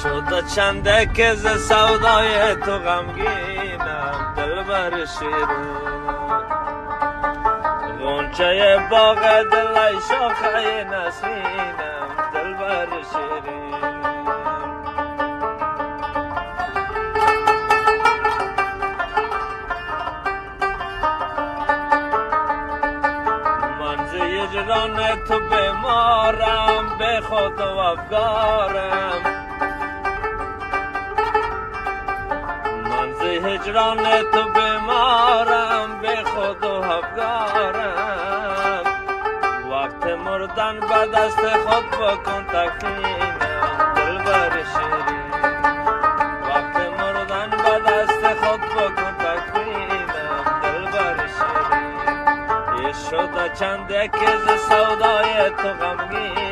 شده چنده که ز سودای تو غمگینم دلبر شیرین غنچه باغ دل شاخه نسرینم دلبر شیرین من ز هجران تو بیمارم به خود و افگارم من ز هجران تو بیمارم به خود و افگارم وقت مردن به دست خود بکن تکینم دلبر شیرین وقت مردن به دست خود بکن تکینم دلبر شیرین شده چنده که ز سودای تو غمگین